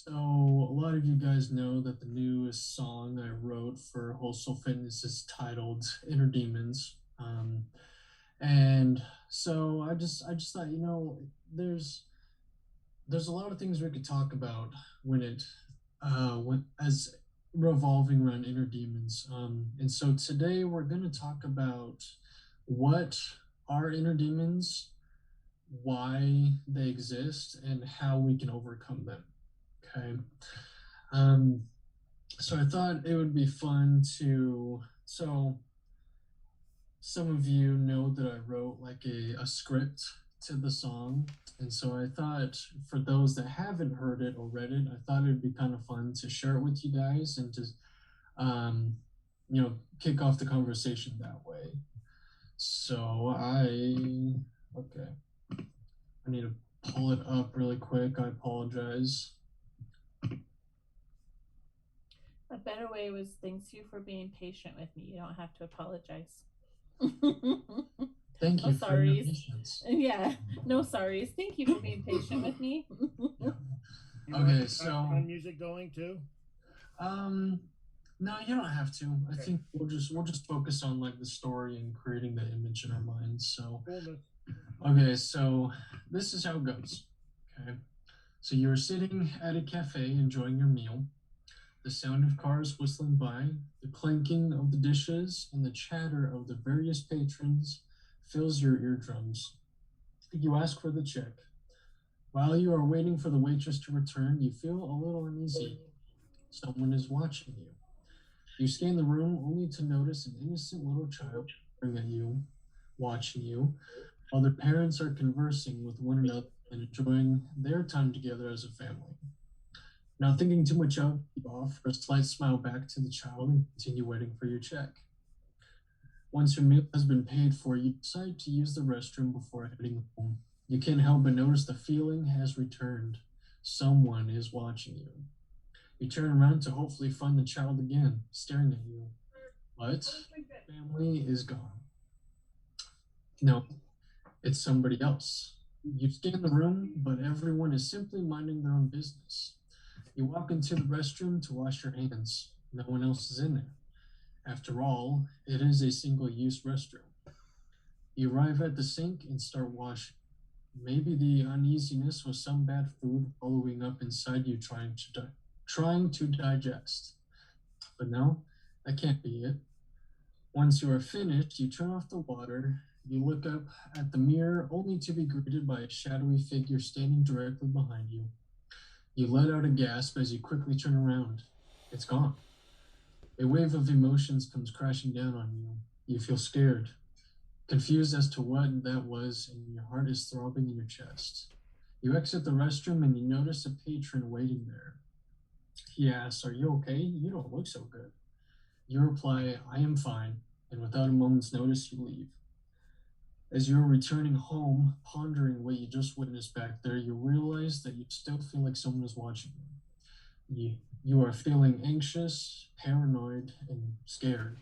So, a lot of you guys know that the newest song I wrote for Wholesale Fitness is titled Inner Demons. And so I just thought, there's a lot of things we could talk about when as revolving around inner demons. And so today we're going to talk about what are inner demons, why they exist, and how we can overcome them. Okay. Um, So I thought it would be fun so some of you know that I wrote like a script to the song. And so I thought for those that haven't heard it or read it, I thought it'd be kind of fun to share it with you guys and to, um, kick off the conversation that way. So okay, I need to pull it up really quick. I apologize. A better way was thanks you for being patient with me. You don't have to apologize. Thank No you for your sorries. patience. Yeah, no sorries. Thank you for being patient with me. Yeah. You want Okay, the so background music going too? Um, no, you don't have to. I Okay, think we'll just focus on like the story and creating the image in our minds. So, coolness. okay, so this is how it goes. Okay. So you're sitting at a cafe enjoying your meal. The sound of cars whistling by, the clanking of the dishes, and the chatter of the various patrons fills your eardrums. You ask for the check. While you are waiting for the waitress to return, you feel a little uneasy. Someone is watching you. You scan the room only to notice an innocent little child staring at you, watching you, while their parents are conversing with one another and enjoying their time together as a family. Not thinking too much of, you offer a slight smile back to the child and continue waiting for your check. Once your meal has been paid for, you decide to use the restroom before heading home. You can't help but notice the feeling has returned. Someone is watching you. You turn around to hopefully find the child again, staring at you. But family is gone. No, it's somebody else. You scan the room, but everyone is simply minding their own business. You walk into the restroom to wash your hands. No one else is in there. After all, it is a single use restroom. You arrive at the sink and start washing. Maybe the uneasiness was some bad food following up inside you trying to digest. But no, that can't be it. Once you are finished, you turn off the water. You look up at the mirror only to be greeted by a shadowy figure standing directly behind you. You let out a gasp as you quickly turn around. It's gone. A wave of emotions comes crashing down on you. You feel scared, confused as to what that was, and your heart is throbbing in your chest. You exit the restroom and you notice a patron waiting there. He asks, "Are you okay? You don't look so good." You reply, "I am fine," and without a moment's notice, you leave. As you're returning home, pondering what you just witnessed back there, you realize that you still feel like someone is watching you. You are feeling anxious, paranoid, and scared.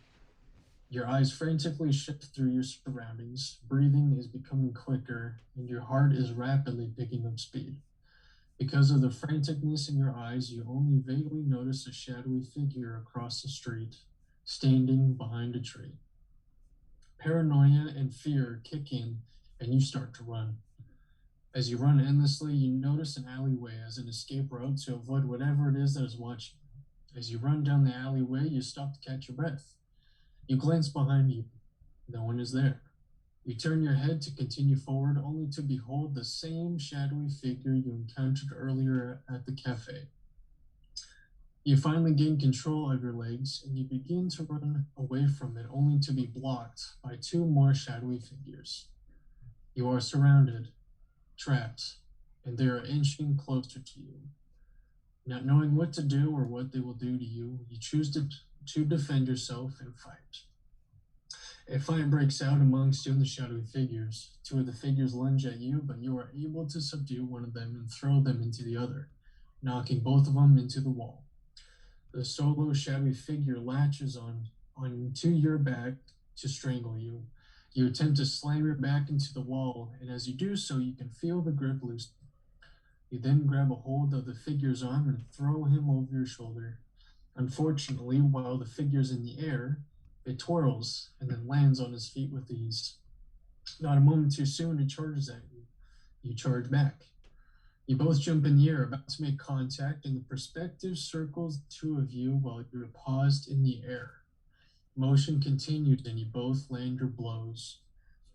Your eyes frantically shift through your surroundings, breathing is becoming quicker, and your heart is rapidly picking up speed. Because of the franticness in your eyes, you only vaguely notice a shadowy figure across the street, standing behind a tree. Paranoia and fear kick in, and you start to run. As you run endlessly, you notice an alleyway as an escape route to avoid whatever it is that is watching you. As you run down the alleyway, you stop to catch your breath. You glance behind you. No one is there. You turn your head to continue forward, only to behold the same shadowy figure you encountered earlier at the cafe. You finally gain control of your legs and you begin to run away from it, only to be blocked by two more shadowy figures. You are surrounded, trapped, and they are inching closer to you. Not knowing what to do or what they will do to you, you choose to defend yourself and fight. A fight breaks out amongst you and the shadowy figures. Two of the figures lunge at you, but you are able to subdue one of them and throw them into the other, knocking both of them into the wall. The solo shadowy figure latches onto your back to strangle you. You attempt to slam your back into the wall, and as you do so, you can feel the grip loosen. You then grab a hold of the figure's arm and throw him over your shoulder. Unfortunately, while the figure's in the air, it twirls and then lands on his feet with ease. Not a moment too soon, it charges at you. You charge back. You both jump in the air, about to make contact, and the perspective circles the two of you while you're paused in the air. Motion continues, and you both land your blows.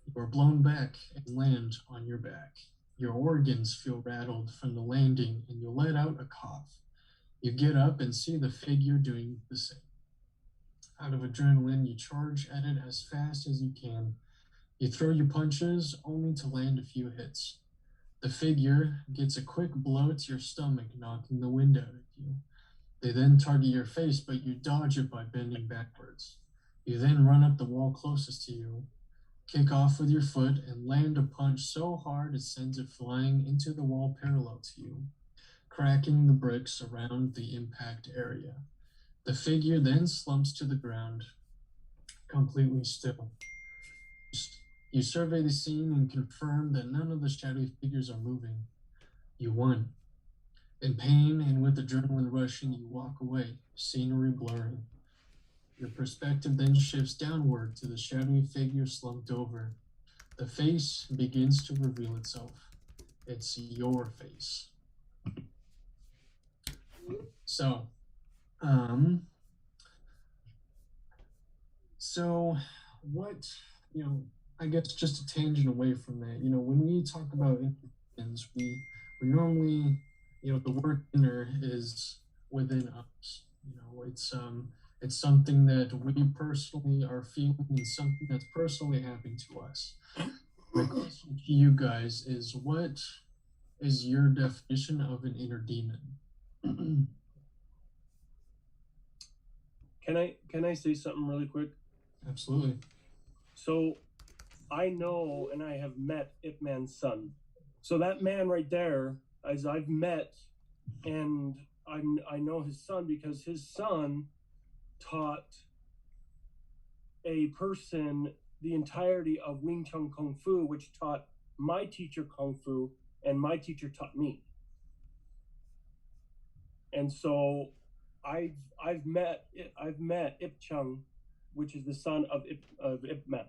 You are blown back and land on your back. Your organs feel rattled from the landing, and you let out a cough. You get up and see the figure doing the same. Out of adrenaline, you charge at it as fast as you can. You throw your punches, only to land a few hits. The figure gets a quick blow to your stomach, knocking the wind out of you. They then target your face, but you dodge it by bending backwards. You then run up the wall closest to you, kick off with your foot, and land a punch so hard it sends it flying into the wall parallel to you, cracking the bricks around the impact area. The figure then slumps to the ground, completely still. You survey the scene and confirm that none of the shadowy figures are moving. You won. In pain and with adrenaline rushing, you walk away, scenery blurring. Your perspective then shifts downward to the shadowy figure slumped over. The face begins to reveal itself. It's your face. So what, I guess just a tangent away from that, when we talk about inner, we normally, the word inner is within us. It's something that we personally are feeling and something that's personally happening to us. My question to you guys is, what is your definition of an inner demon? Can I say something really quick? Absolutely. So I know and I have met Ip Man's son. So that man right there, as I've met, and I know his son because his son taught a person the entirety of Wing Chun Kung Fu, which taught my teacher Kung Fu, and my teacher taught me. And so I've met Ip Chung, which is the son of Ip Man.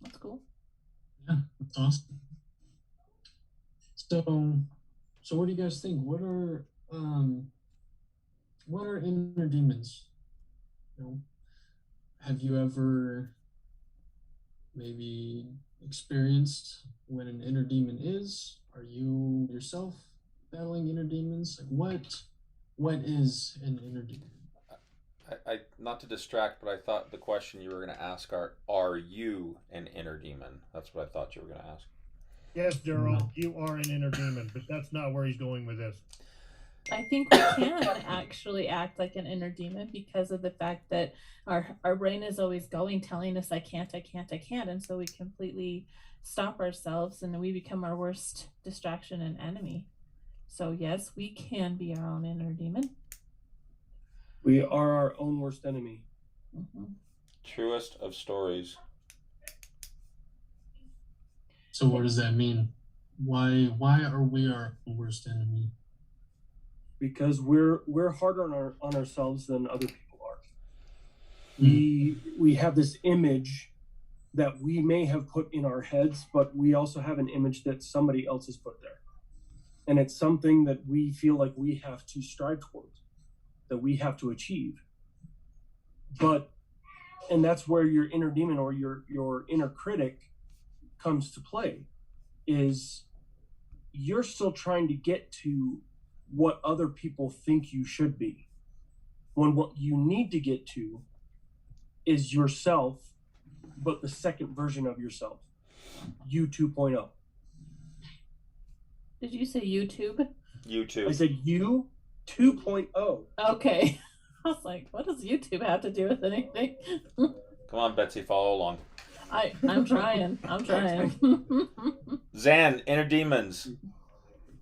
That's cool. Yeah, that's awesome. So what do you guys think? What are inner demons? Have you ever maybe experienced what an inner demon is? Are you yourself battling inner demons? Like what is an inner demon? I not to distract, but I thought the question you were going to ask are you an inner demon? That's what I thought you were going to ask. Yes, Daryl, you are an inner demon, but that's not where he's going with this. I think we can actually act like an inner demon because of the fact that our brain is always going, telling us I can't, and so we completely stop ourselves and we become our worst distraction and enemy. So yes, we can be our own inner demon. We are our own worst enemy. Mm-hmm. Truest of stories. So what does that mean? Why are we our worst enemy? Because we're harder on ourselves than other people are. We have this image that we may have put in our heads, but we also have an image that somebody else has put there. And it's something that we feel like we have to strive towards, that we have to achieve. And that's where your inner demon or your inner critic comes to play, is you're still trying to get to what other people think you should be, when what you need to get to is yourself, but the second version of yourself, you 2.0. Did you say YouTube? YouTube. I said you 2.0. Okay. I was like, what does YouTube have to do with anything? Come on, Betsy, follow along. I'm trying. Zan, inner demons.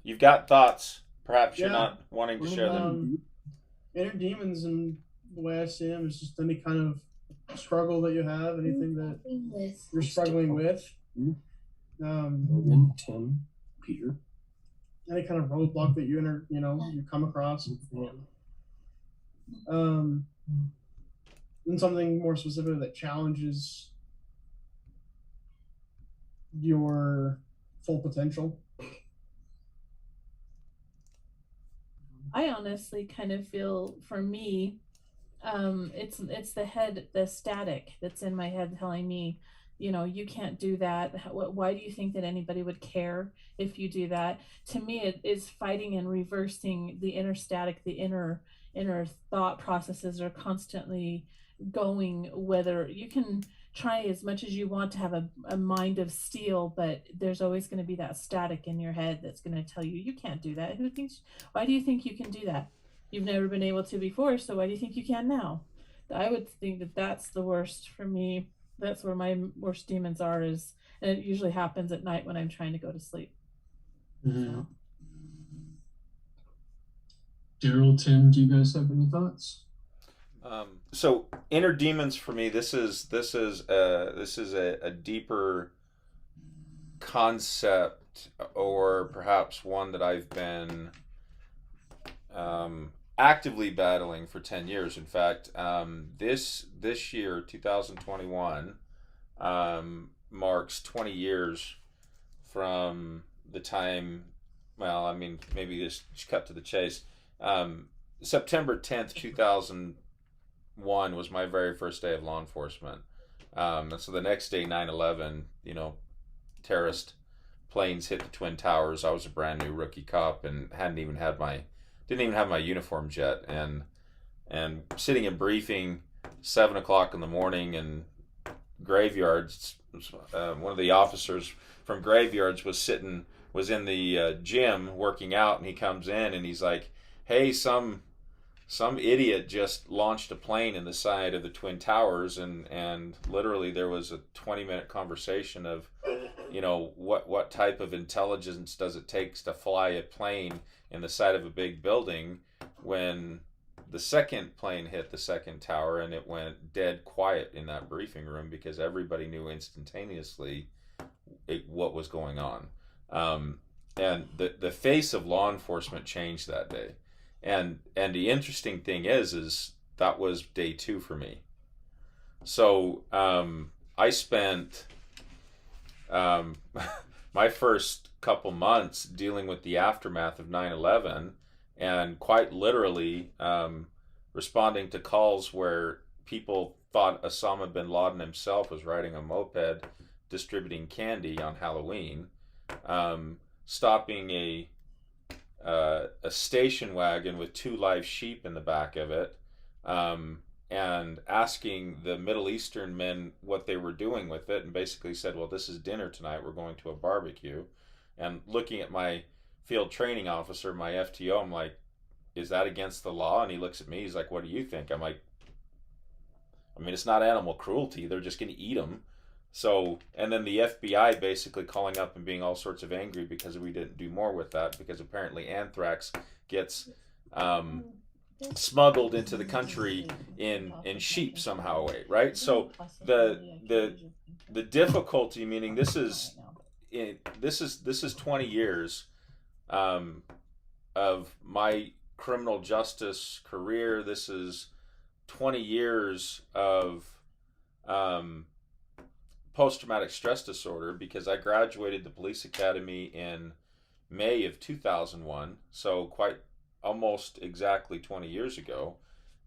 You've got thoughts. Perhaps you're not wanting to share them. Inner demons, and the way I see them, is just any kind of struggle that you have, anything that you're struggling with. Logan, Tim, Peter. any kind of roadblock that you come across. And something more specific that challenges your full potential. I honestly kind of feel, for me, it's the static that's in my head telling me, you can't do that. Why do you think that anybody would care if you do that? To me, it is fighting and reversing the inner static, the inner thought processes are constantly going. Whether you can try as much as you want to have a mind of steel, but there's always going to be that static in your head that's going to tell you you can't do that. Why do you think you can do that? You've never been able to before, so why do you think you can now? I would think that that's the worst for me. That's where my worst demons are, and it usually happens at night when I'm trying to go to sleep. Mm-hmm. Daryl, Tim, do you guys have any thoughts? So inner demons for me, this is a deeper concept, or perhaps one that I've been actively battling for 10 years. In fact, this year, 2021, marks 20 years from the time, well, I mean, maybe just cut to the chase. September 10th, 2001 was my very first day of law enforcement. And so the next day, 9/11, terrorist planes hit the Twin Towers. I was a brand new rookie cop and didn't even have my uniforms yet. And sitting in briefing 7 o'clock in the morning in graveyards, one of the officers from graveyards was in the gym working out, and he comes in and he's like, "Hey, some idiot just launched a plane in the side of the Twin Towers," and literally there was a 20-minute conversation of, what type of intelligence does it take to fly a plane in the side of a big building when the second plane hit the second tower, and it went dead quiet in that briefing room because everybody knew instantaneously what was going on. And the face of law enforcement changed that day. And the interesting thing is that was day 2 for me. So I spent my first couple months dealing with the aftermath of 9/11, and quite literally responding to calls where people thought Osama bin Laden himself was riding a moped distributing candy on Halloween, stopping a station wagon with 2 live sheep in the back of it, and asking the Middle Eastern men what they were doing with it, and basically said, "Well, this is dinner tonight, we're going to a barbecue." And looking at my field training officer, my FTO, I'm like, "Is that against the law?" And he looks at me, he's like, "What do you think?" I'm like, "I mean, it's not animal cruelty, they're just going to eat them." So, and then the FBI basically calling up and being all sorts of angry because we didn't do more with that, because apparently anthrax gets smuggled into the country in sheep somehow, right? So the difficulty, meaning this is 20 years of my criminal justice career. This is 20 years of post-traumatic stress disorder, because I graduated the police academy in May of 2001, so quite almost exactly 20 years ago,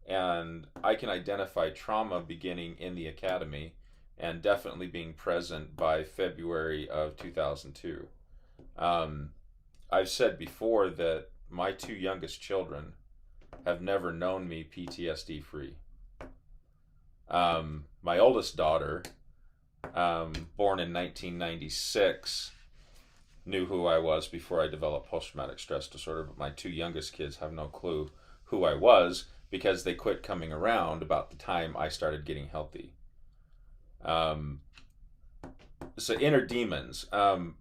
and I can identify trauma beginning in the academy and definitely being present by February of 2002. I've said before that my 2 youngest children have never known me PTSD free. My oldest daughter, born in 1996, knew who I was before I developed post-traumatic stress disorder, but my 2 youngest kids have no clue who I was because they quit coming around about the time I started getting healthy. So inner demons.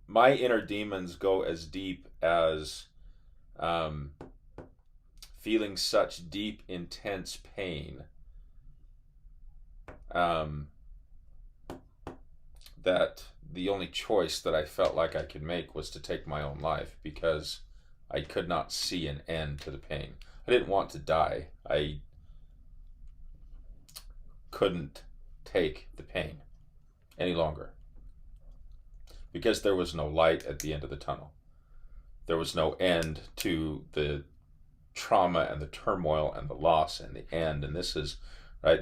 My inner demons go as deep as feeling such deep, intense pain that the only choice that I felt like I could make was to take my own life, because I could not see an end to the pain. I didn't want to die. I couldn't take the pain any longer because there was no light at the end of the tunnel. There was no end to the trauma and the turmoil and the loss and the end. And this is, right,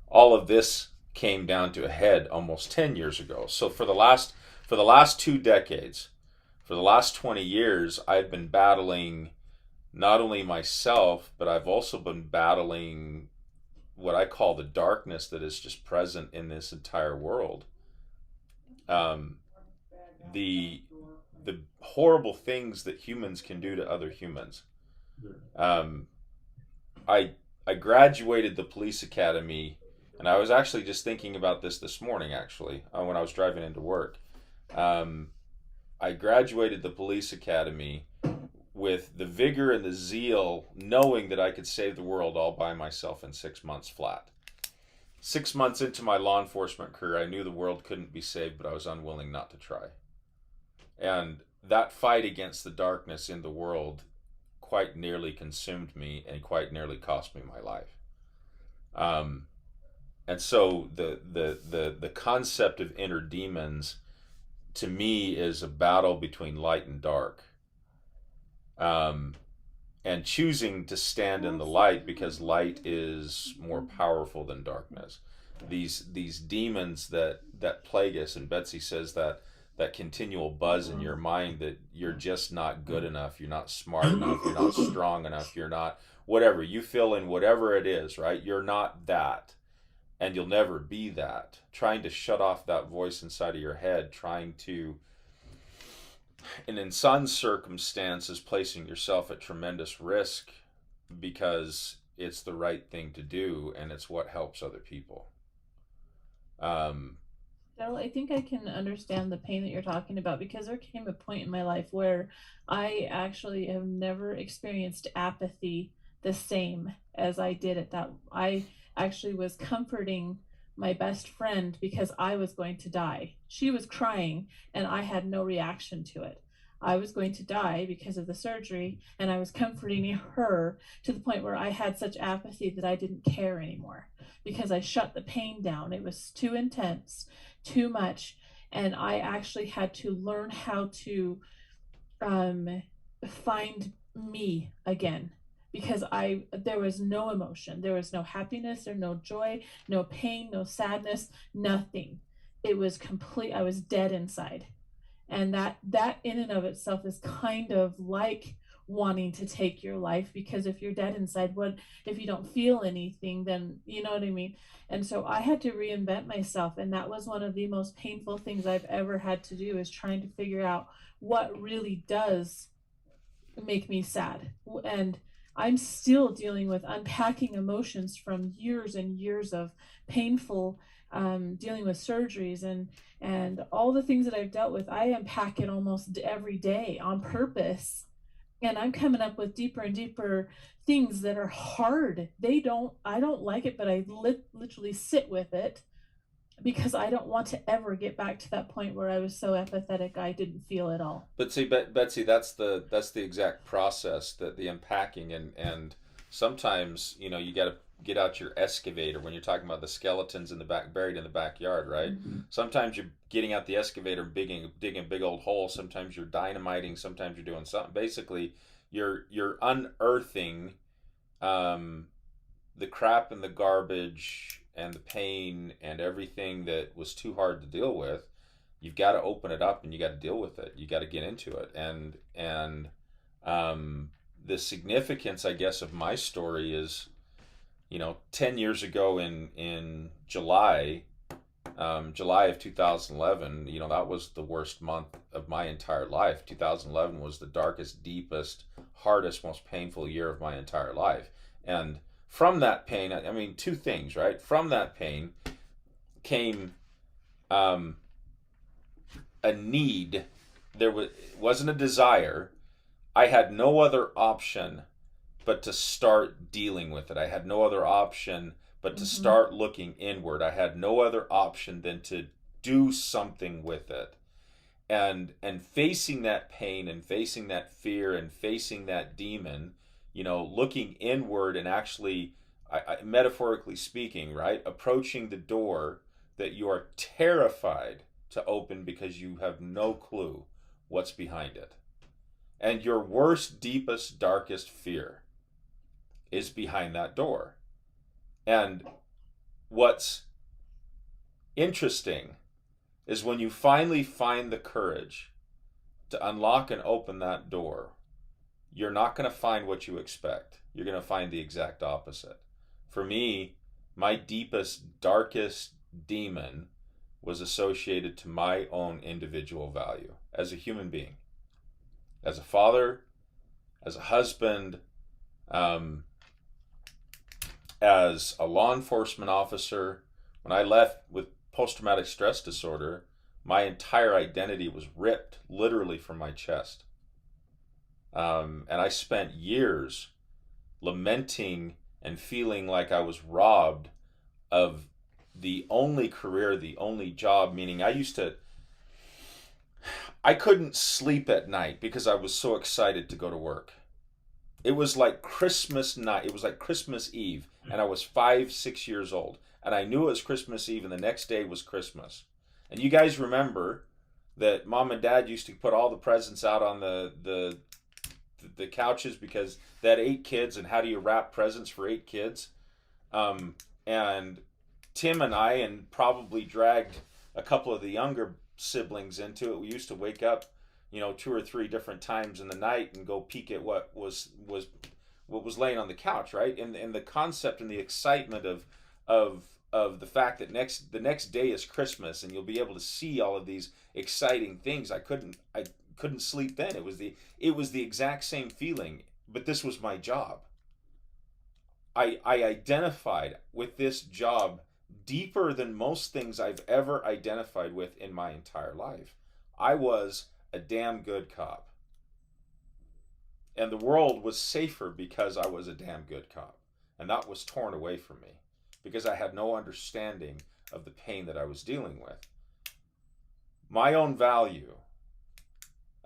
all of this came down to a head almost 10 years ago. So for the last 2 decades, for the last 20 years, I've been battling not only myself, but I've also been battling what I call the darkness that is just present in this entire world. The horrible things that humans can do to other humans. I graduated the police academy, and I was actually just thinking about this morning, actually, when I was driving into work. I graduated the police academy with the vigor and the zeal, knowing that I could save the world all by myself in 6 months flat. 6 months into my law enforcement career, I knew the world couldn't be saved, but I was unwilling not to try. And that fight against the darkness in the world quite nearly consumed me and quite nearly cost me my life. And so the concept of inner demons to me is a battle between light and dark. And choosing to stand in the light because light is more powerful than darkness. These demons that plague us, and Betsy says that continual buzz in your mind that you're just not good enough, you're not smart enough, you're not strong enough, you're not whatever, you fill in whatever it is, right? You're not that, and you'll never be that. Trying to shut off that voice inside of your head, trying to, and in some circumstances, placing yourself at tremendous risk because it's the right thing to do and it's what helps other people. Daryl, I think I can understand the pain that you're talking about because there came a point in my life where I actually have never experienced apathy the same as I did at that. I actually was comforting my best friend because I was going to die. She was crying and I had no reaction to it. I was going to die because of the surgery, and I was comforting her to the point where I had such apathy that I didn't care anymore because I shut the pain down. It was too intense, too much, and I actually had to learn how to find me again because there was no emotion. There was no happiness or no joy, no pain, no sadness, nothing. It was complete. I was dead inside. And that in and of itself is kind of like wanting to take your life, because if you're dead inside, what if you don't feel anything? Then you know what I mean. And so I had to reinvent myself, and that was one of the most painful things I've ever had to do, is trying to figure out what really does make me sad. And I'm still dealing with unpacking emotions from years and years of painful dealing with surgeries and all the things that I've dealt with. I unpack it almost every day on purpose, and I'm coming up with deeper and deeper things that are hard. I don't like it, but I literally sit with it because I don't want to ever get back to that point where I was so apathetic I didn't feel it all. But see, Betsy, that's the exact process, that the unpacking, and sometimes you got to get out your excavator when you're talking about the skeletons in the back, buried in the backyard, right? Mm-hmm. Sometimes you're getting out the excavator, digging a big old hole. Sometimes you're dynamiting. Sometimes you're doing something. Basically, you're unearthing the crap and the garbage and the pain and everything that was too hard to deal with. You've got to open it up and you got to deal with it. You got to get into it. And the significance, I guess, of my story is, 10 years ago in July of 2011, that was the worst month of my entire life. 2011 was the darkest, deepest, hardest, most painful year of my entire life. And from that pain, I mean, two things, right? From that pain came a need. It wasn't a desire. I had no other option but to start dealing with it. I had no other option but to start looking inward. I had no other option than to do something with it. and facing that pain and facing that fear and facing that demon, looking inward and actually, metaphorically speaking, right, approaching the door that you are terrified to open because you have no clue what's behind it. And your worst, deepest, darkest fear is behind that door. And what's interesting is when you finally find the courage to unlock and open that door, you're not going to find what you expect. You're going to find the exact opposite. For me, my deepest, darkest demon was associated to my own individual value as a human being, as a father, as a husband, as a law enforcement officer. When I left with post-traumatic stress disorder, my entire identity was ripped literally from my chest. And I spent years lamenting and feeling like I was robbed of the only career, the only job, meaning I couldn't sleep at night because I was so excited to go to work. It was like Christmas night. It was like Christmas Eve, and I was 5-6 years old. And I knew it was Christmas Eve, and the next day was Christmas. And you guys remember that Mom and Dad used to put all the presents out on the couches because they had 8 kids, and how do you wrap presents for 8 kids? And Tim and I, and probably dragged a couple of the younger siblings into it. We used to wake up, 2 or 3 different times in the night and go peek at what was laying on the couch, right? And the concept and the excitement of the fact that the next day is Christmas and you'll be able to see all of these exciting things. I couldn't sleep then. It was the exact same feeling, but this was my job. I identified with this job deeper than most things I've ever identified with in my entire life. I was a damn good cop. And the world was safer because I was a damn good cop. And that was torn away from me because I had no understanding of the pain that I was dealing with. My own value,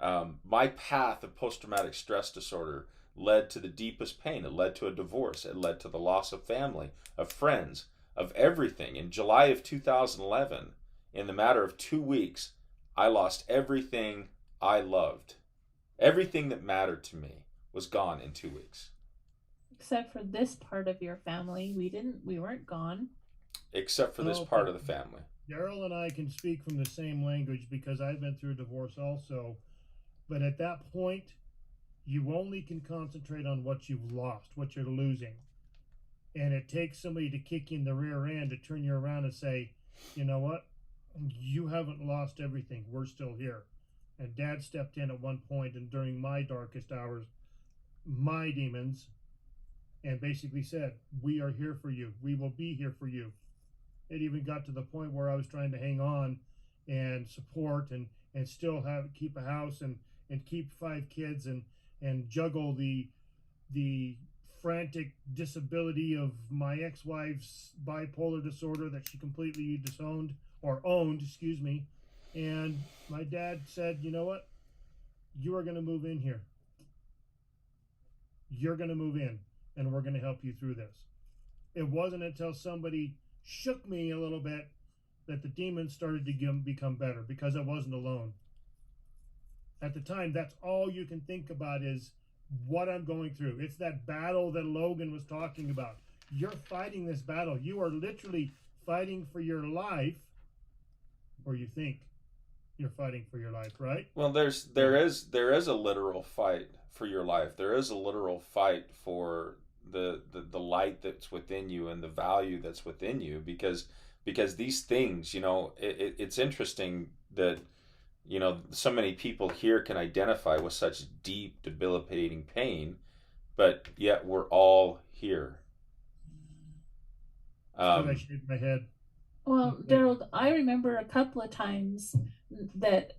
my path of post-traumatic stress disorder led to the deepest pain. It led to a divorce. It led to the loss of family, of friends, of everything. In July of 2011, in the matter of 2 weeks, I lost everything I loved. Everything that mattered to me was gone in 2 weeks. Except for this part of your family, we weren't gone. Except for this part of the family. Daryl and I can speak from the same language because I've been through a divorce also. But at that point, you only can concentrate on what you've lost, what you're losing. And it takes somebody to kick you in the rear end to turn you around and say, you know what? You haven't lost everything. We're still here. And Dad stepped in at one point and during my darkest hours, my demons, and basically said, we are here for you. We will be here for you. It even got to the point where I was trying to hang on and support and still keep a house and keep 5 kids and juggle the frantic disability of my ex-wife's bipolar disorder that she completely disowned or owned, excuse me. And my dad said, you know what? You are going to move in here. You're going to move in and we're going to help you through this. It wasn't until somebody shook me a little bit that the demons started to become better because I wasn't alone. At the time, that's all you can think about is what I'm going through. It's that battle that Logan was talking about. You're fighting this battle. You are literally fighting for your life, or you think you're fighting for your life, right? Well, there is a literal fight for your life. There is a literal fight for the light that's within you and the value that's within you because these things, it's interesting that so many people here can identify with such deep, debilitating pain, but yet we're all here. I shaved my head. Well, Daryl, I remember a couple of times that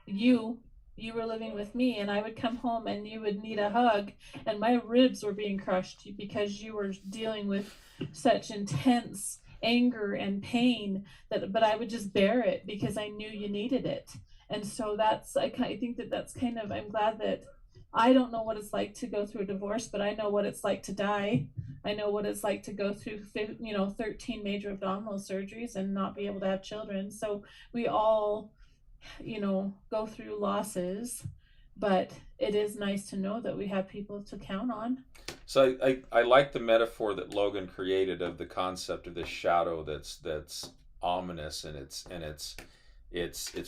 you were living with me and I would come home and you would need a hug and my ribs were being crushed because you were dealing with such intense anger and pain but I would just bear it because I knew you needed it. And so I think that that's kind of, I'm glad that I don't know what it's like to go through a divorce, but I know what it's like to die. I know what it's like to go through 13 major abdominal surgeries and not be able to have children. So we all, go through losses, but it is nice to know that we have people to count on. So I like the metaphor that Logan created of the concept of this shadow that's ominous, and it's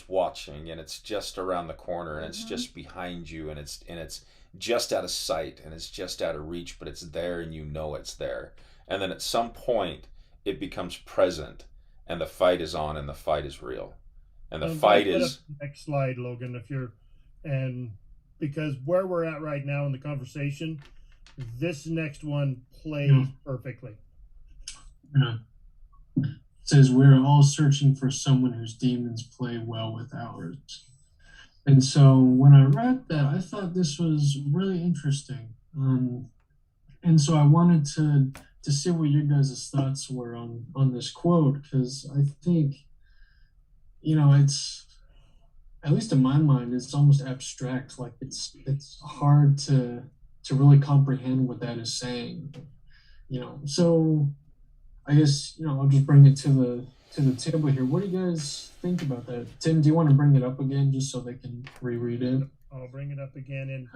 watching, and it's just around the corner, and it's just behind you, and it's just out of sight, and it's just out of reach, but it's there, and you know it's there. And then at some point it becomes present, and the fight is on, and the fight is real. And the fight is next slide, Logan, and because where we're at right now in the conversation, this next one plays perfectly. Yeah. It says we're all searching for someone whose demons play well with ours. And so when I read that, I thought this was really interesting. And so I wanted to see what your guys' thoughts were on this quote, because I think, it's, at least in my mind, it's almost abstract. Like it's hard to really comprehend what that is saying. So I guess, I'll just bring it to the table here. What do you guys think about that? Tim, do you want to bring it up again just so they can reread it? I'll bring it up again.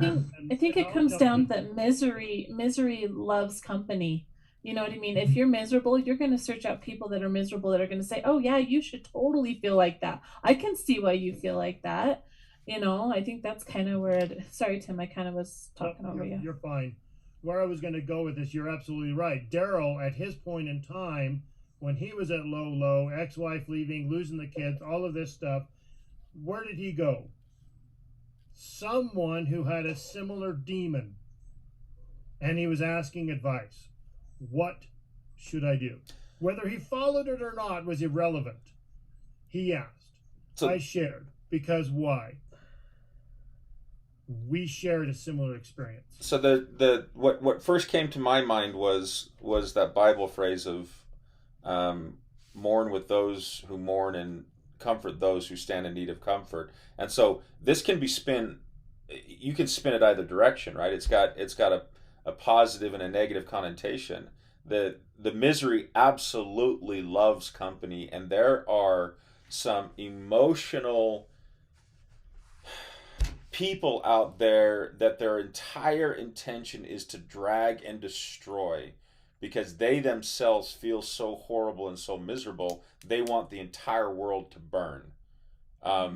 I think it comes down that misery loves company. You know what I mean? If you're miserable, you're going to search out people that are miserable that are going to say, oh yeah, you should totally feel like that. I can see why you feel like that. I think that's kind of where sorry, Tim, I kind of was talking over you. You're fine. Where I was going to go with this, you're absolutely right. Daryl, at his point in time, when he was at low, ex-wife leaving, losing the kids, all of this stuff, where did he go? Someone who had a similar demon, and he was asking advice. What should I do? Whether he followed it or not was irrelevant. He asked. So, I shared. Because why? We shared a similar experience. So the what first came to my mind was that Bible phrase of mourn with those who mourn and comfort those who stand in need of comfort. And so this can be you can spin it either direction, right? It's got a positive and a negative connotation. The misery absolutely loves company, and there are some emotional people out there that their entire intention is to drag and destroy because they themselves feel so horrible and so miserable. They want the entire world to burn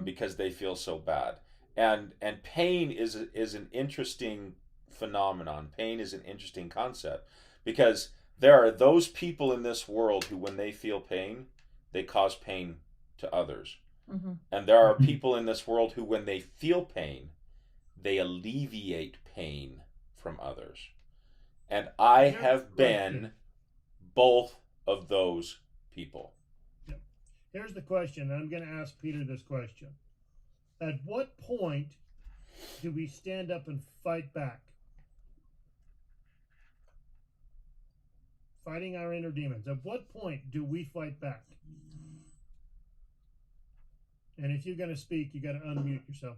because they feel so bad. And pain is an interesting phenomenon. Pain is an interesting concept because there are those people in this world who, when they feel pain, they cause pain to others. Mm-hmm. And there are people in this world who, when they feel pain, they alleviate pain from others. And I have been both of those people. Yep. Here's the question. I'm going to ask Peter this question. At what point do we stand up and fight back? Fighting our inner demons. At what point do we fight back? And if you're going to speak, you got to unmute yourself.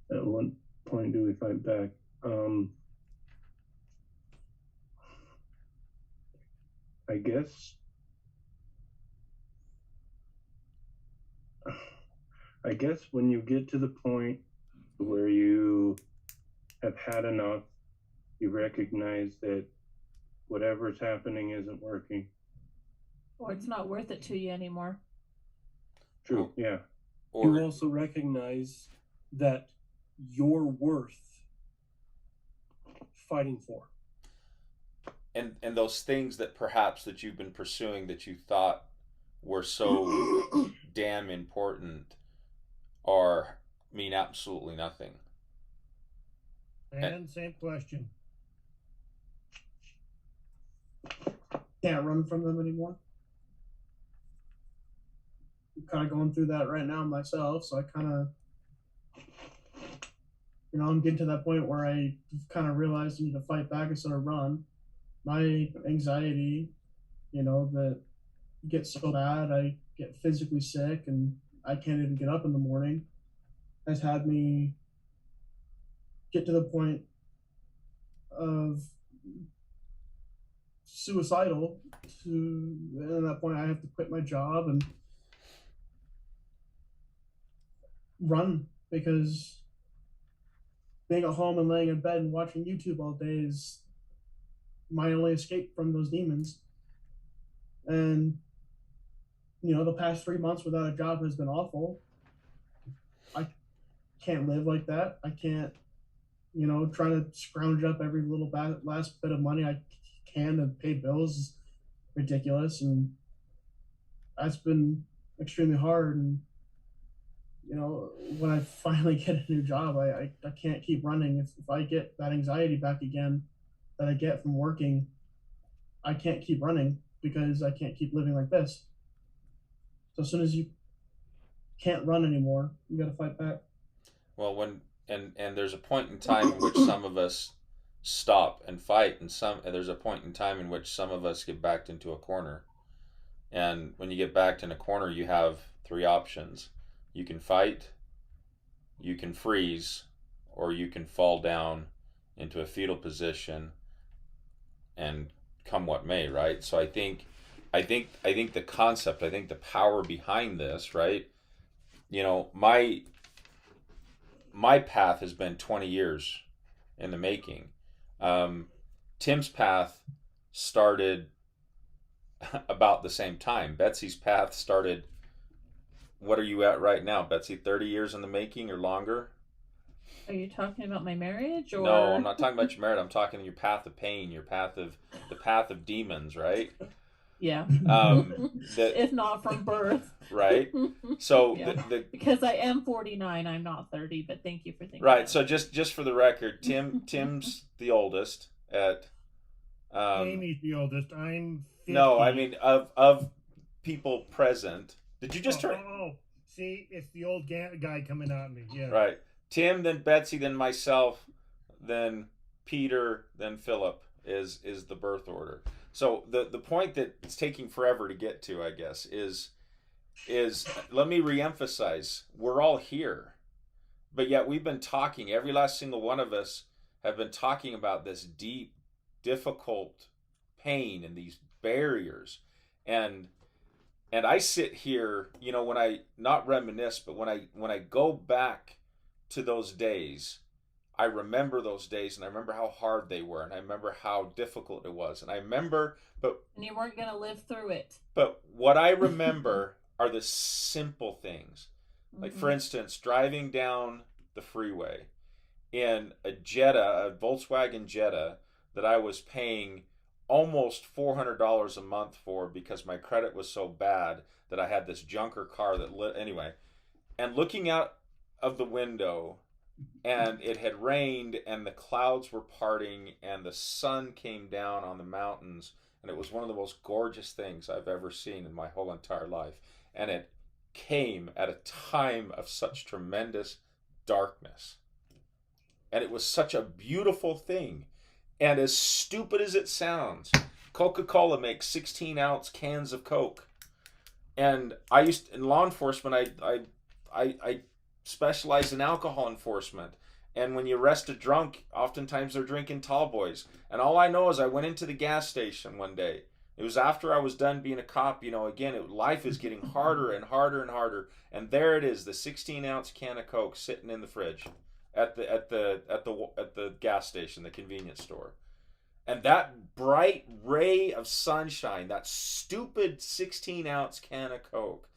At what point do we fight back? I guess when you get to the point where you have had enough, you recognize that whatever's happening isn't working. Or it's not worth it to you anymore. True, yeah. Or you also recognize that you're worth fighting for. And those things that perhaps that you've been pursuing that you thought were so damn important mean absolutely nothing. And same question. Can't run from them anymore. I'm kind of going through that right now myself, so I kind of, I'm getting to that point where I kind of realized I need to fight back instead of run. My anxiety, that get so bad I get physically sick and I can't even get up in the morning has had me get to the point of suicidal. And at that point, I have to quit my job and run, because being at home and laying in bed and watching YouTube all day is my only escape from those demons. And the past 3 months without a job has been awful. I can't live like that. I can't, try to scrounge up every little last bit of money I can to pay bills is ridiculous. And that's been extremely hard. And, when I finally get a new job, I can't keep running. If I get that anxiety back again that I get from working, I can't keep running because I can't keep living like this. So as soon as you can't run anymore, you got to fight back. Well, and there's a point in time in which some of us stop and fight, and there's a point in time in which some of us get backed into a corner. And when you get backed in a corner, you have 3 options. You can fight, you can freeze, or you can fall down into a fetal position and come what may, right? So I think the concept, I think the power behind this, right? My path has been 20 years in the making. Tim's path started about the same time. Betsy's path started, what are you at right now, Betsy? 30 years in the making or longer? Are you talking about my marriage, or? No, I'm not talking about your marriage. I'm talking your path of pain, the path of demons, right? Yeah. If not from birth. Right. So yeah. Because I am 49, I'm not 30, but thank you for thinking. Right. So just for the record, Tim's the oldest at. Amy's the oldest. I'm 50. No, I mean of people present. Did you just turn? Oh, see, it's the old guy coming at me. Yeah. Right. Tim, then Betsy, then myself, then Peter, then Philip is the birth order. So the point that it's taking forever to get to, I guess, is let me reemphasize, we're all here. But yet we've been talking, every last single one of us have been talking about this deep, difficult pain and these barriers. And I sit here, when I not reminisce, but when I go back to those days, I remember those days, and I remember how hard they were, and I remember how difficult it was, and I remember, and you weren't going to live through it. But what I remember are the simple things. Like, for instance, driving down the freeway in a Volkswagen Jetta that I was paying almost $400 a month for because my credit was so bad that I had this junker car anyway, and looking out of the window, and it had rained and the clouds were parting and the sun came down on the mountains, and it was one of the most gorgeous things I've ever seen in my whole entire life. And it came at a time of such tremendous darkness. And it was such a beautiful thing. And as stupid as it sounds, Coca-Cola makes 16-ounce cans of Coke. And in law enforcement, I specialize in alcohol enforcement. And when you arrest a drunk, oftentimes they're drinking tall boys. And all I know is I went into the gas station one day. It was after I was done being a cop. Again, life is getting harder and harder and harder. And there it is, the 16-ounce can of Coke sitting in the fridge at the gas station, the convenience store. And that bright ray of sunshine, that stupid 16-ounce can of Coke,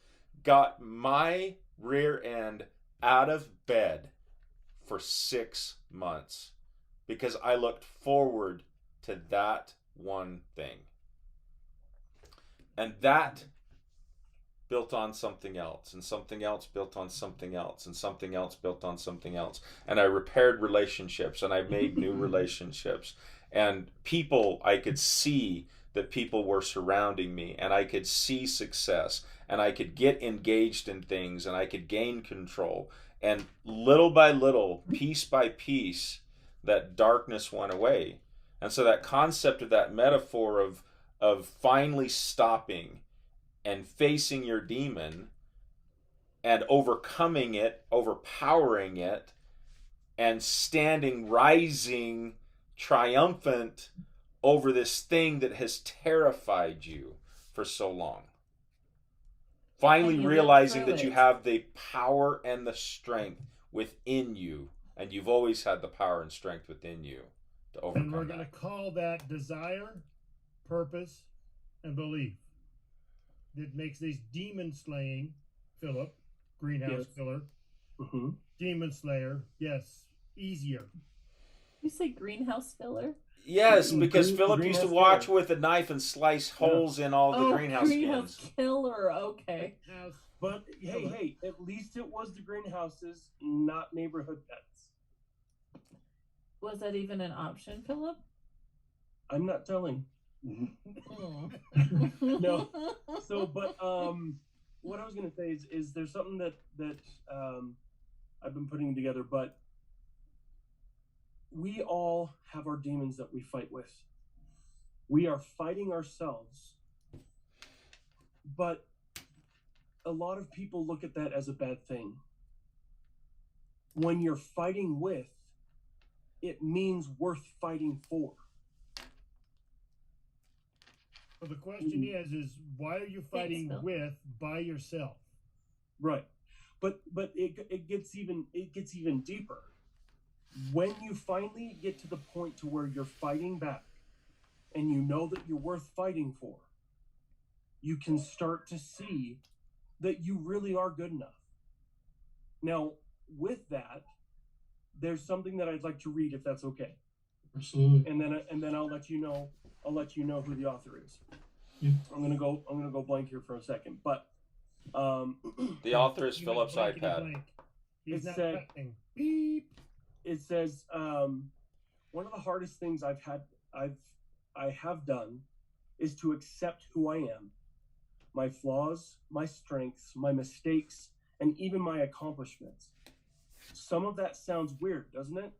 got my rear end out of bed for 6 months because I looked forward to that one thing. And that built on something else, and something else built on something else, and something else built on something else. And I repaired relationships, and I made new relationships. And I could see that people were surrounding me, and I could see success, and I could get engaged in things, and I could gain control. And little by little, piece by piece, that darkness went away. And so that concept of that metaphor of finally stopping and facing your demon and overcoming it, overpowering it, and standing, rising, triumphant over this thing that has terrified you for so long. Finally And you went realizing through that you it. have the power and the strength within you, and you've always had the power and strength within you to overcome And we're going that. to call that desire, purpose, and belief. That makes these demon slaying, Philip, greenhouse Yes. killer, Mm-hmm. demon slayer, yes, easier. You say greenhouse filler? Yes, because Green- Philip used to greenhouse watch killer. with a knife and slice holes in all the greenhouse skins. Killer. Okay. House. But hey, at least it was the greenhouses, not neighborhood pets. Was that even an option, Philip? I'm not telling. No. So, but what I was gonna say is there's something that I've been putting together, but we all have our demons that we fight with. We are fighting ourselves, but a lot of people look at that as a bad thing. When you're fighting with, it means worth fighting for. So the question is why are you fighting Phil. with by yourself? Right. But it gets even deeper. When you finally get to the point to where you're fighting back and you know that you're worth fighting for, you can start to see that you really are good enough. Now, with that, there's something that I'd like to read, if that's okay, Absolutely. and then I'll let you know who the author is. Yeah. I'm gonna go blank here for a second, but The author is You went Philip's blankety iPad. blank. He's It not said- typing. Beep. it says one of the hardest things I have done is to accept who I am, my flaws, my strengths, my mistakes, and even my accomplishments. Some of that sounds weird, doesn't it?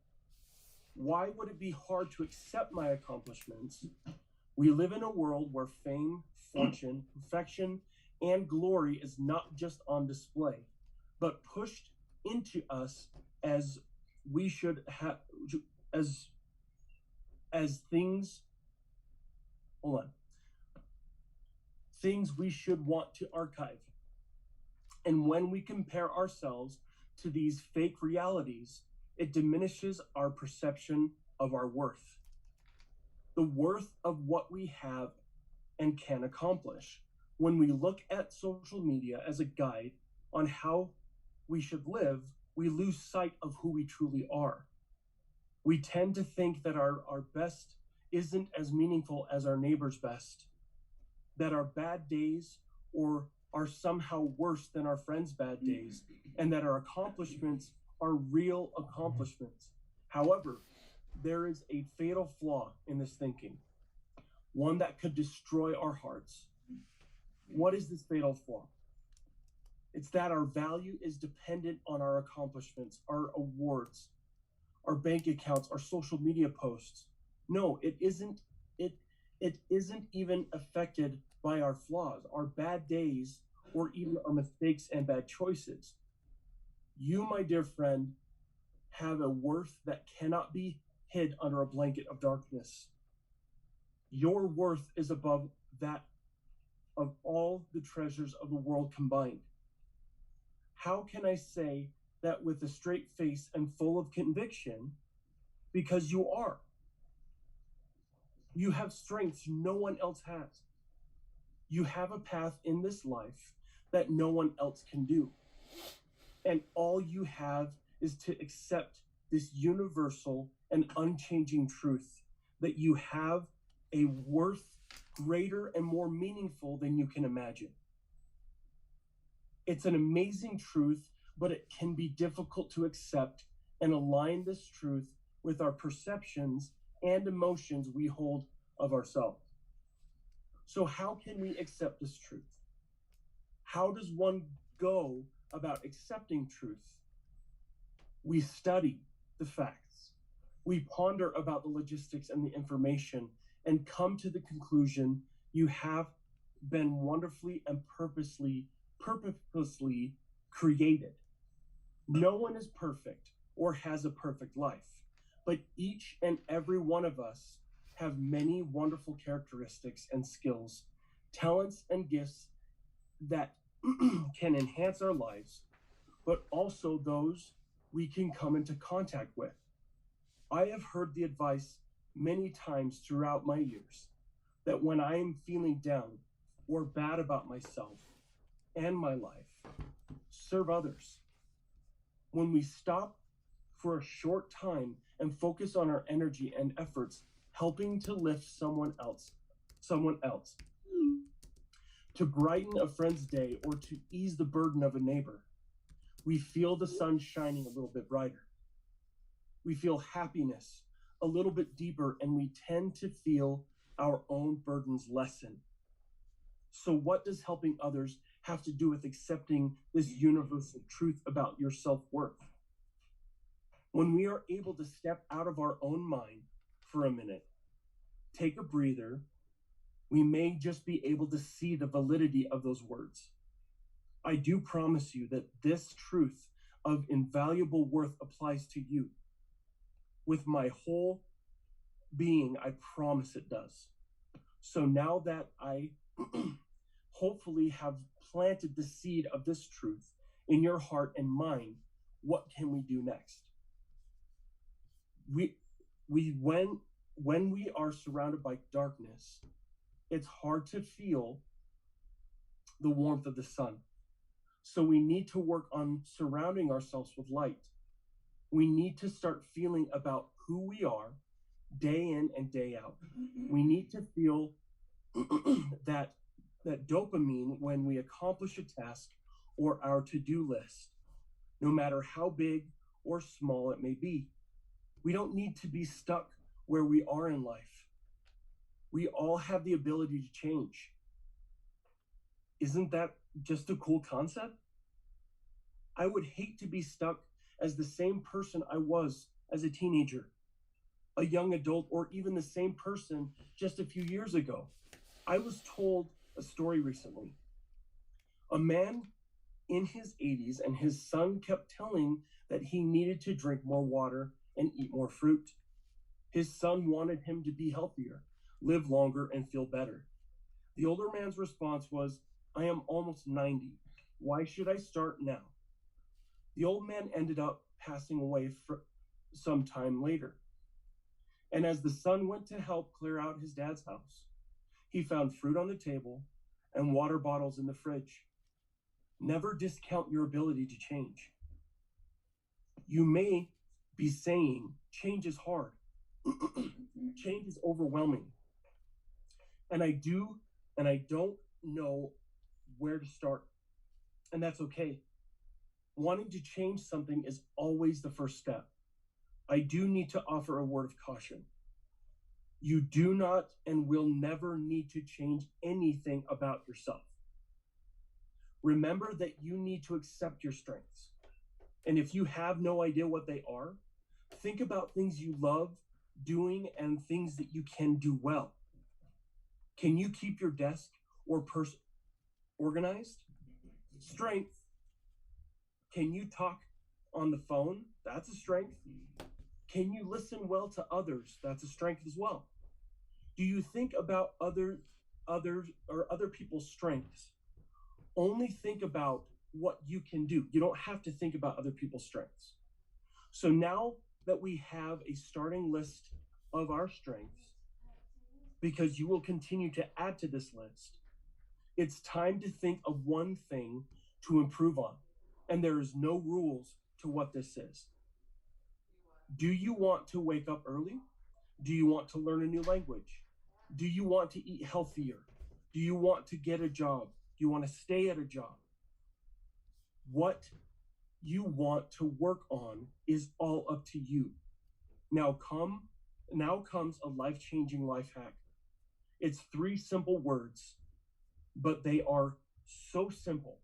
Why would it be hard to accept my accomplishments? We live in a world where fame, fortune, perfection, and glory is not just on display, but pushed into us as we should have as things. Hold on. Things we should want to archive. And when we compare ourselves to these fake realities, it diminishes our perception of our worth. The worth of what we have and can accomplish. When we look at social media as a guide on how we should live, we lose sight of who we truly are. We tend to think that our best isn't as meaningful as our neighbor's best, that our bad days are somehow worse than our friends' bad days, and that our accomplishments are real accomplishments. However, there is a fatal flaw in this thinking, one that could destroy our hearts. What is this fatal flaw? It's that our value is dependent on our accomplishments, our awards, our bank accounts, our social media posts. No, it isn't. It isn't even affected by our flaws, our bad days, or even our mistakes and bad choices. You, my dear friend, have a worth that cannot be hid under a blanket of darkness. Your worth is above that of all the treasures of the world combined. How can I say that with a straight face and full of conviction? Because you are. You have strengths no one else has. You have a path in this life that no one else can do. And all you have is to accept this universal and unchanging truth that you have a worth greater and more meaningful than you can imagine. It's an amazing truth, but it can be difficult to accept and align this truth with our perceptions and emotions we hold of ourselves. So how can we accept this truth? How does one go about accepting truth? We study the facts. We ponder about the logistics and the information and come to the conclusion you have been wonderfully and purposely created. No one is perfect or has a perfect life, but each and every one of us have many wonderful characteristics and skills, talents and gifts that can enhance our lives, but also those we can come into contact with. I have heard the advice many times throughout my years that when I am feeling down or bad about myself and my life, serve others. When we stop for a short time and focus on our energy and efforts helping to lift someone else, to brighten a friend's day or to ease the burden of a neighbor, we feel the sun shining a little bit brighter. We feel happiness a little bit deeper, and we tend to feel our own burdens lessen. So what does helping others have to do with accepting this universal truth about your self-worth? When we are able to step out of our own mind for a minute, take a breather, we may just be able to see the validity of those words. I do promise you that this truth of invaluable worth applies to you. With my whole being, I promise it does. So now that I hopefully have planted the seed of this truth in your heart and mind, what can we do next? When we are surrounded by darkness, it's hard to feel the warmth of the sun. So we need to work on surrounding ourselves with light. We need to start feeling about who we are day in and day out. We need to feel that dopamine when we accomplish a task or our to-do list, no matter how big or small it may be. We don't need to be stuck where we are in life. We all have the ability to change. Isn't that just a cool concept? I would hate to be stuck as the same person I was as a teenager, a young adult, or even the same person just a few years ago. I was told a story recently. A man in his 80s and his son kept telling that he needed to drink more water and eat more fruit. His son wanted him to be healthier, live longer, and feel better. The older man's response was, "I am almost 90. Why should I start now?" The old man ended up passing away some time later. And as the son went to help clear out his dad's house, he found fruit on the table and water bottles in the fridge. Never discount your ability to change. You may be saying, change is hard. Change is overwhelming. And I don't know where to start. And that's okay. Wanting to change something is always the first step. I do need to offer a word of caution. You do not and will never need to change anything about yourself. Remember that you need to accept your strengths. And if you have no idea what they are, think about things you love doing and things that you can do well. Can you keep your desk or purse organized? Strength. Can you talk on the phone? That's a strength. Can you listen well to others? That's a strength as well. Do you think about other people's strengths? Only think about what you can do. You don't have to think about other people's strengths. So now that we have a starting list of our strengths, because you will continue to add to this list, it's time to think of one thing to improve on. And there is no rules to what this is. Do you want to wake up early? Do you want to learn a new language? Do you want to eat healthier? Do you want to get a job? Do you want to stay at a job? What you want to work on is all up to you. Now comes a life-changing life hack. It's 3 simple words, but they are so simple.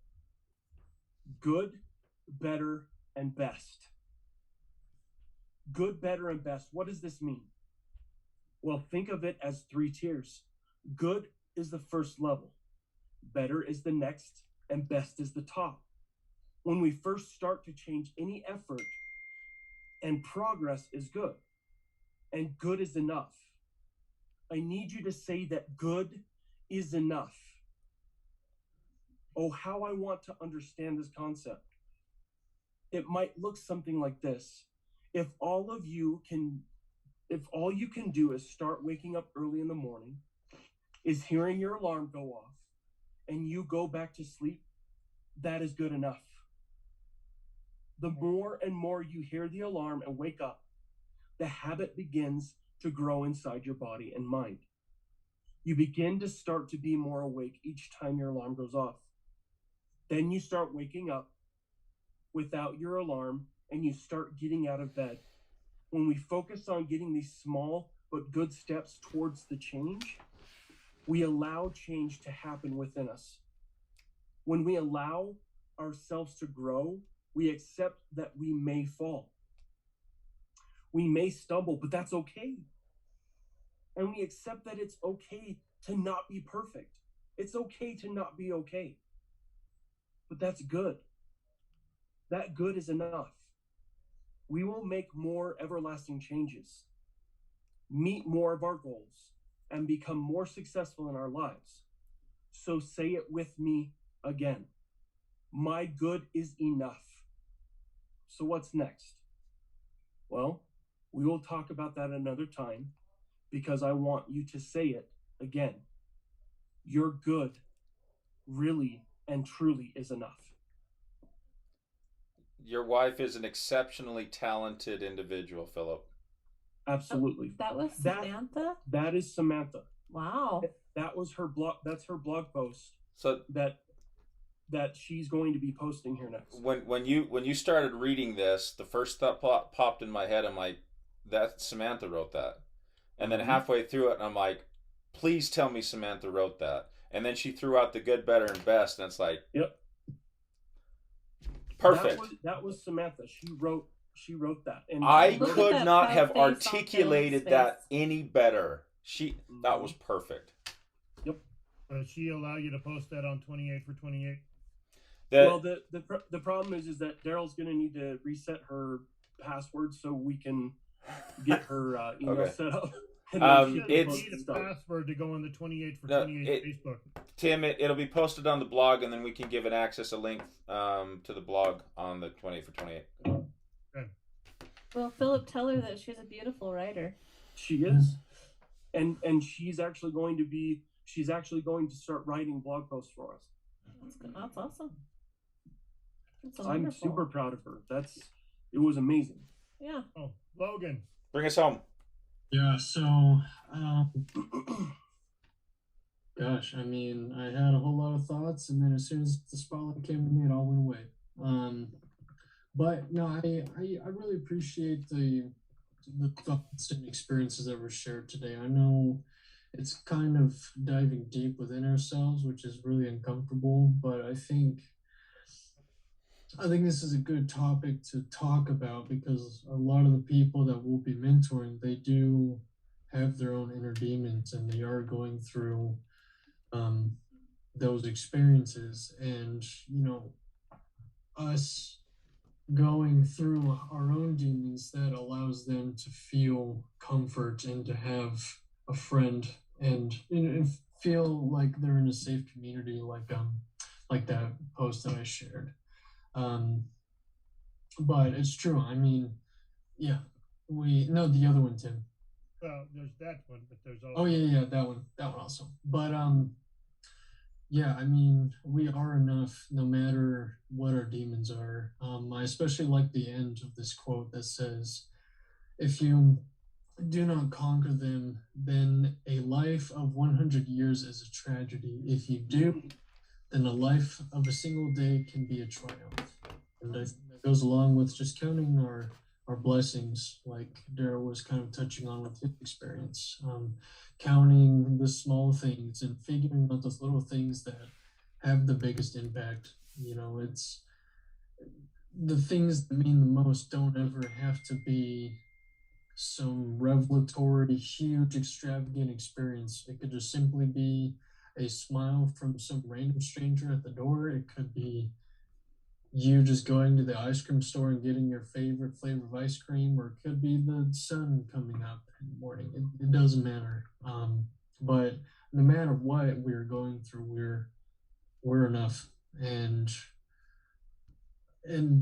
Good, better, and best. Good, better, and best. What does this mean? Well, think of it as 3 tiers. Good is the first level. better is the next, and best is the top. When we first start to change any effort, and progress is good, and good is enough. I need you to say that good is enough. Oh, how I want to understand this concept. It might look something like this. If all you can do is start waking up early in the morning, is hearing your alarm go off, and you go back to sleep, that is good enough. The more and more you hear the alarm and wake up, the habit begins to grow inside your body and mind. You begin to start to be more awake each time your alarm goes off. Then you start waking up without your alarm, and you start getting out of bed. When we focus on getting these small but good steps towards the change, we allow change to happen within us. When we allow ourselves to grow, we accept that we may fall. We may stumble, but that's okay. And we accept that it's okay to not be perfect. It's okay to not be okay. But that's good. That good is enough. We will make more everlasting changes, meet more of our goals, and become more successful in our lives. So say it with me again. My good is enough. So what's next? Well, we will talk about that another time, because I want you to say it again. Your good really and truly is enough. Your wife is an exceptionally talented individual, Philip. Absolutely. That was Samantha? That is Samantha. Wow. That was her blog. That's her blog post. So that she's going to be posting here next. When you started reading this, the first thought popped in my head. I'm like, that Samantha wrote that. And then halfway through it, I'm like, please tell me Samantha wrote that. And then she threw out the good, better, and best, and it's like, yep, perfect. That was Samantha. She wrote that. And I could not have articulated that any better. That was perfect. Yep. She allow you to post that on 28 for 28? Well, the problem is that Daryl's going to need to reset her password so we can get her email set up. It's a password to go on the 28 for 28 Facebook. Tim, it'll be posted on the blog, and then we can give it access a link to the blog on the 28 for 28. Okay. Well, Philip, tell her that she's a beautiful writer. She is, and she's actually going to start writing blog posts for us. That's awesome. I'm super proud of her. It was amazing. Yeah. Oh, Logan, bring us home. Yeah, so gosh, I mean, I had a whole lot of thoughts, and then as soon as the spotlight came to me, it all went away. But no, I really appreciate the thoughts and experiences that were shared today. I know it's kind of diving deep within ourselves, which is really uncomfortable, but I think this is a good topic to talk about, because a lot of the people that we'll be mentoring, they do have their own inner demons, and they are going through those experiences. And, us going through our own demons, that allows them to feel comfort and to have a friend and feel like they're in a safe community, like that post that I shared. But it's true. I mean, yeah, the other one, Tim. Well, there's that one, but there's also. Oh yeah, that one also. But yeah, I mean, we are enough, no matter what our demons are. I especially like the end of this quote that says, "If you do not conquer them, then a life of 100 years is a tragedy. If you do, then a life of a single day can be a triumph." And I think that goes along with just counting our blessings, like Daryl was kind of touching on with his experience. Counting the small things and figuring out those little things that have the biggest impact. It's the things that mean the most don't ever have to be some revelatory, huge, extravagant experience. It could just simply be a smile from some random stranger at the door. It could be you just going to the ice cream store and getting your favorite flavor of ice cream, or it could be the sun coming up in the morning. It doesn't matter. But no matter what we're going through, we're enough. And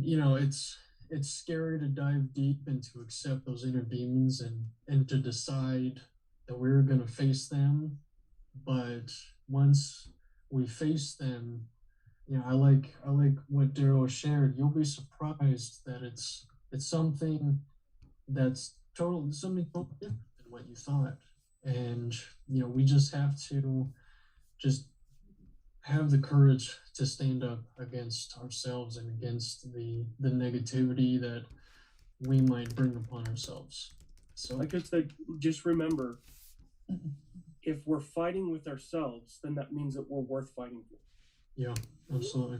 you know, it's scary to dive deep and to accept those inner demons and to decide that we're going to face them. But once we face them, you know, I like what Daryl shared. You'll be surprised that it's something that's something totally different than what you thought. And you know, we just have to just have the courage to stand up against ourselves and against the negativity that we might bring upon ourselves. So Like I said, just remember, if we're fighting with ourselves, then that means that we're worth fighting for. yeah, absolutely.